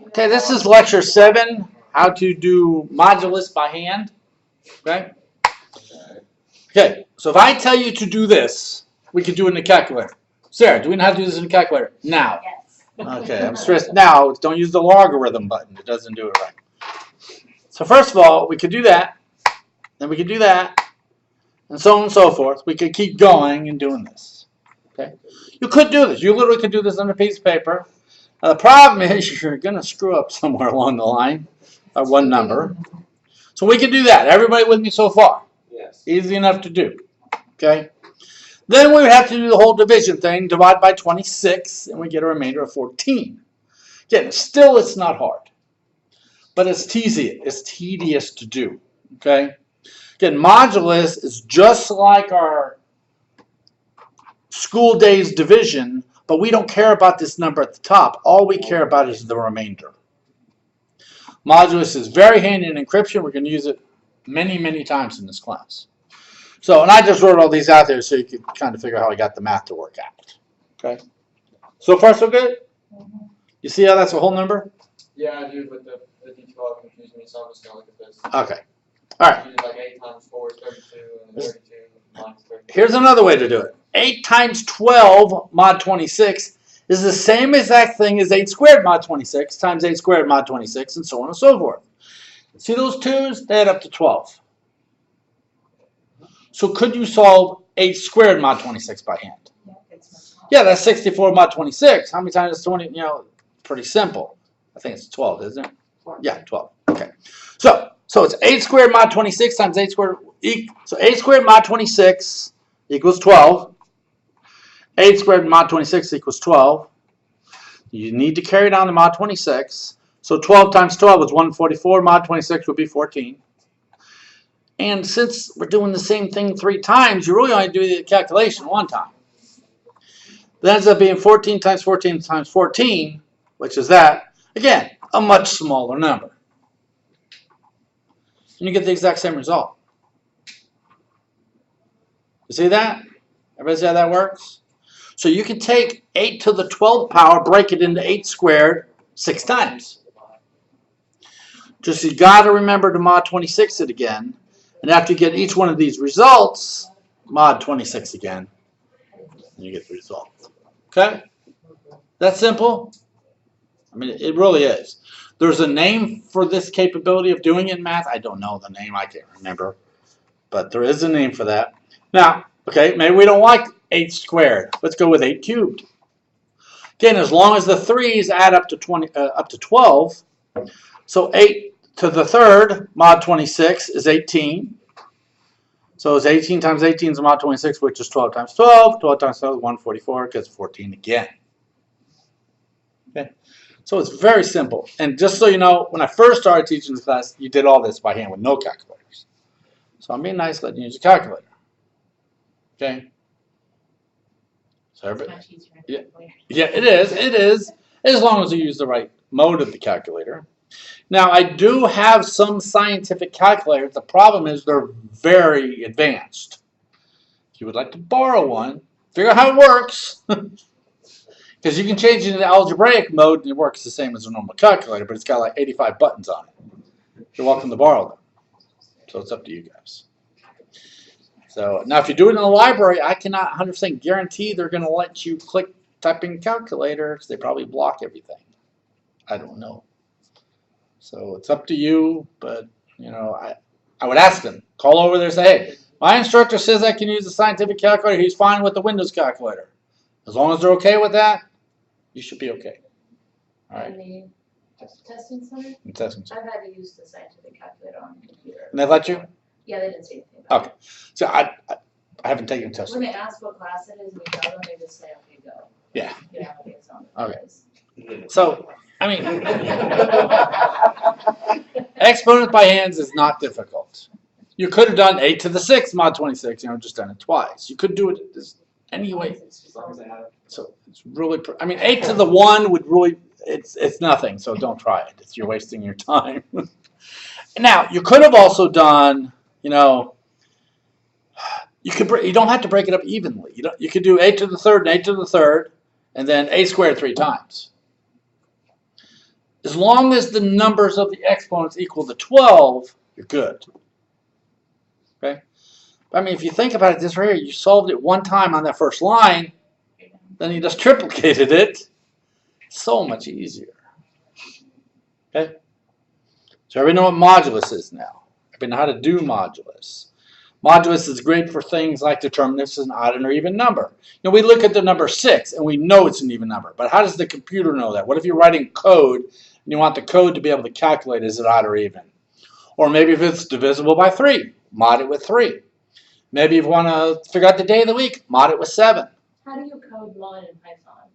Okay, this is lecture 7, how to do modulus by hand. Okay? Okay, so if I tell you to do this, we could do it in the calculator. Sarah, do we know how to do this in the calculator? Now. Yes. Okay, I'm stressed now. Don't use the logarithm button. It doesn't do it right. So first of all, we could do that. Then we could do that. And so on and so forth. We could keep going and doing this. Okay? You could do this. You literally could do this on a piece of paper. The problem is you're going to screw up somewhere along the line of one number. So we can do that. Everybody with me so far? Yes. Easy enough to do. Okay? Then we would have to do the whole division thing, divide by 26, and we get a remainder of 14. Again, still it's not hard. But it's tedious to do. Okay? Again, modulus is just like our school days division, but we don't care about this number at the top. All we care about is the remainder. Modulus is very handy in encryption. We're going to use it many, many times in this class. So, and I just wrote all these out there so you could kind of figure out how I got the math to work out. Okay? So far, so good? You see how that's a whole number? Yeah, I do, but the D12 confused me, so I'm just going to look at this. Okay. All right. It's like 8 times 4 is 32, and 32 minus 32. Here's another way to do it. 8 times 12 mod 26 is the same exact thing as 8 squared mod 26 times 8 squared mod 26, and so on and so forth. See those 2's? They add up to 12. So could you solve 8 squared mod 26 by hand? Yeah, that's 64 mod 26. How many times is 20? You know, pretty simple. I think it's 12, isn't it? Yeah, 12. Okay. So it's 8 squared mod 26 times 8 squared. So 8 squared mod 26 equals 12. 8 squared mod 26 equals 12. You need to carry down to mod 26. So 12 times 12 is 144. Mod 26 would be 14. And since we're doing the same thing 3 times, you really only do the calculation 1 time. That ends up being 14 times 14 times 14, which is that. Again, a much smaller number. And you get the exact same result. You see that? Everybody see how that works? So you can take 8 to the 12th power, break it into 8 squared 6 times. Just you got to remember to mod 26 it again. And after you get each one of these results, mod 26 again. And you get the result. Okay? That simple? I mean, it really is. There's a name for this capability of doing it in math. I don't know the name. I can't remember. But there is a name for that. Now, okay, maybe we don't like 8 squared. Let's go with 8 cubed. Again, as long as the 3's add up to 12. So 8 to the 3rd mod 26 is 18. So it's 18 times 18 is mod 26, which is 12 times 12. 12 times 12 is 144, gets 14 again. Okay. So it's very simple. And just so you know, when I first started teaching this class, you did all this by hand with no calculators. So I'm being nice letting you use a calculator. Okay? So yeah, it is. It is. As long as you use the right mode of the calculator. Now, I do have some scientific calculators. The problem is they're very advanced. If you would like to borrow one, figure out how it works. Because you can change it into algebraic mode and it works the same as a normal calculator, but it's got like 85 buttons on it. You're welcome to borrow them. So it's up to you guys. So now if you do it in the library, I cannot 100% guarantee they're going to let you click typing calculator because they probably block everything. I don't know. So it's up to you, but you know, I would ask them. Call over there and say, hey, my instructor says I can use the scientific calculator. He's fine with the Windows calculator. As long as they're okay with that, you should be okay. All right. In the testing center? In testing center. I've had to use the scientific calculator on the computer. And they let you? Yeah, they didn't say anything about Okay. So I haven't taken a test. When they ask what class it is and you tell them, they just say, okay, go. Yeah. Yeah, it's on. Okay. So, I mean, exponents by hands is not difficult. You could have done 8 to the 6th mod 26, you know, just done it twice. You could do it anyway. So it's really, I mean, 8 to the 1 would really, it's nothing, so don't try it. You're wasting your time. Now, you could have also done, you know, you don't have to break it up evenly. You could do 8 to the 3rd and 8 to the 3rd, and then 8 squared 3 times. As long as the numbers of the exponents equal to 12, you're good. Okay? I mean, if you think about it this right here, you solved it one time on that first line, then you just triplicated it. So much easier. Okay? So everybody know what modulus is now. Everybody know how to do modulus. Modulus is great for things like determining if it's an odd or even number. You know, we look at the number 6 and we know it's an even number. But how does the computer know that? What if you're writing code and you want the code to be able to calculate is it odd or even? Or maybe if it's divisible by 3, mod it with 3. Maybe if you want to figure out the day of the week, mod it with 7. How do you code mod in Python?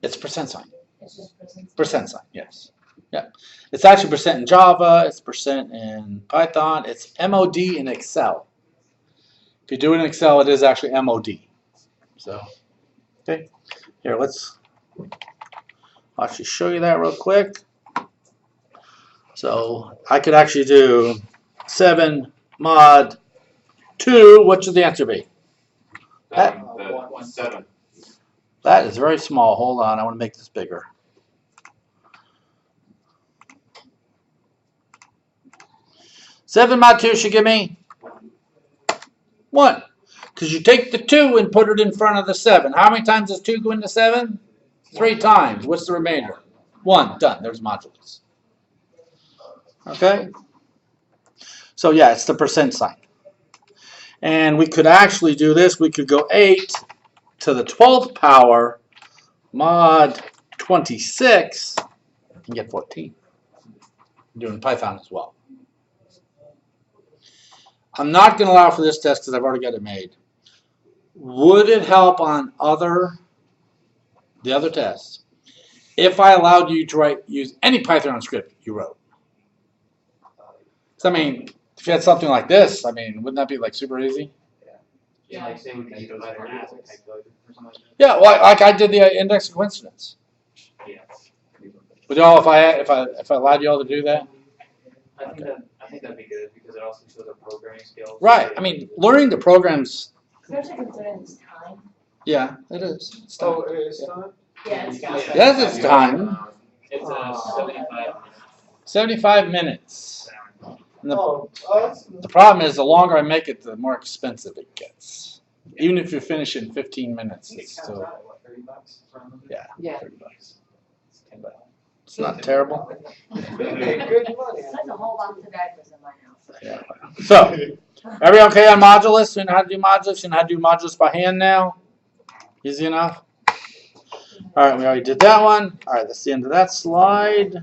It's percent sign. It's just percent. Percent sign, yes. Yeah. It's actually percent in Java, it's percent in Python, it's MOD in Excel. If you do it in Excel, it is actually MOD. So, okay. Here, I'll actually show you that real quick. So, I could actually do 7 mod 2. What should the answer be? That 7. That is very small. Hold on, I want to make this bigger. Seven mod 2 should give me 1. Because you take the 2 and put it in front of the 7. How many times does 2 go into 7? 3 times. What's the remainder? 1. Done. There's modulus. Okay? So yeah, it's the percent sign. And we could actually do this. We could go 8 to the 12th power mod 26 and get 14. I'm doing Python as well. I'm not going to allow for this test because I've already got it made. Would it help on the other tests if I allowed you to use any Python script you wrote? So, I mean, if you had something like this, I mean, wouldn't that be like super easy? Yeah, like say we can use like an ASCII calculator or something like that. Yeah, well, like I did the index of coincidence. Yeah. Would y'all, if I allowed you all to do that? I think that'd be good because it also shows our programming skills. Right. I mean, learning the programs. Especially considering this time. Yeah, it is. It's time. Oh, it is time? Yeah, it's Yeah. got. Yes, it's time. It's 75. 75 minutes. And That's the problem is, the longer I make it, the more expensive it gets. Even if you finish in 15 minutes, it's still, $30? yeah, Yeah. $30. It's $10. It's not terrible. Good money. That's a whole box of diapers in my house. Yeah. So, are we okay on modulus? You know how to do modulus? You know how to do modulus by hand now? Easy enough? All right, we already did that one. All right, that's the end of that slide.